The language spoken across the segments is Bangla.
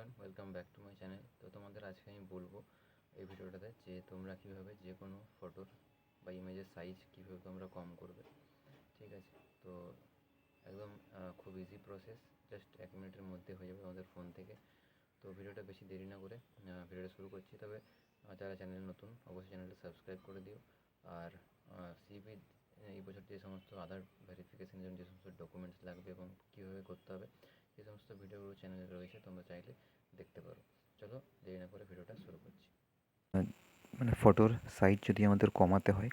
Everyone, welcome back to my channel. তো তোমাদের আজকে আমি বলবো এই ভিডিওটাতে যে তোমরা কীভাবে যে কোনো ফটোর বা ইমেজের সাইজ কীভাবে তোমরা কম করবে। ঠিক আছে, তো একদম খুব ইজি প্রসেস, জাস্ট 1 মিনিটের মধ্যে হয়ে যাবে আমাদের ফোন থেকে। তো ভিডিওটা বেশি দেরি না করে ভিডিওটা শুরু করছি। তবে যারা চ্যানেল নতুন অবশ্যই চ্যানেলটা সাবস্ক্রাইব করে দিও। আর সিভি এই বছর যে সমস্ত আধার ভেরিফিকেশনের জন্য যে সমস্ত ডকুমেন্টস লাগবে এবং কীভাবে করতে হবে এই সমস্ত ভিডিওগুলো চ্যানেলে রয়েছে, তোমরা চাইলে দেখতে পারো। চলো দেরি না করে ভিডিওটা শুরু করছি। ফটোর সাইজ যদি আমাদের কমাতে হয়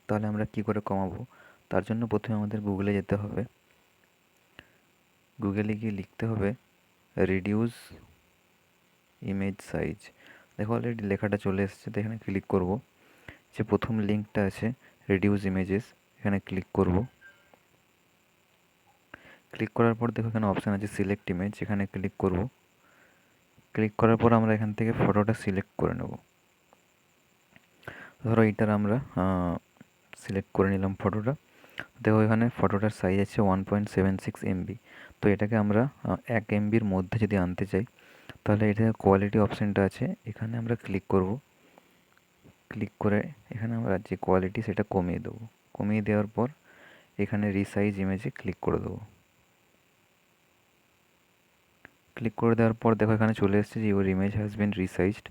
তাহলে আমরা কি করে কমাবো? তার জন্য প্রথমে আমাদের গুগলে যেতে হবে। গুগলে গিয়ে লিখতে হবে রিডিউস ইমেজ সাইজ। দেখো অলরেডি লেখাটা চলে এসেছে, তো এখানে ক্লিক করব। যে প্রথম লিঙ্কটা আছে রিডিউস ইমেজেস, এখানে ক্লিক করব। ক্লিক করার পর দেখো এখানে অপশান আছে সিলেক্ট ইমেজ, এখানে ক্লিক করব। ক্লিক করার পর আমরা এখান থেকে ফটোটা সিলেক্ট করে নেব। ধরো এইটার আমরা সিলেক্ট করে নিলাম ফটোটা। দেখো এখানে ফটোটার সাইজ আছে 1.76 MB। তো এটাকে আমরা 1 MBর মধ্যে যদি আনতে চাই তাহলে এটা কোয়ালিটি অপশানটা আছে, এখানে আমরা ক্লিক করব। ক্লিক করে এখানে আমরা যে কোয়ালিটি সেটা কমিয়ে দেবো। কমিয়ে দেওয়ার পর এখানে রিসাইজ ইমেজে ক্লিক করে দেবো। ক্লিক করে দেওয়ার পর দেখো এখানে চলে এসেছে যে ইউর ইমেজ হ্যাজ বিন রিসাইজড,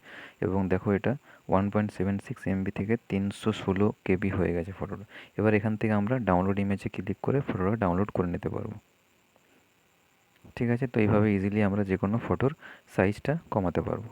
এবং দেখো এটা 1.76 MB থেকে 316 KB হয়ে গেছে ফটোটা। এবার এখান থেকে আমরা ডাউনলোড ইমেজে ক্লিক করে ফটোটা ডাউনলোড করে নিতে পারবো। ঠিক আছে, তো এইভাবে ইজিলি আমরা যে কোনো ফটোর সাইজটা কমাতে পারবো।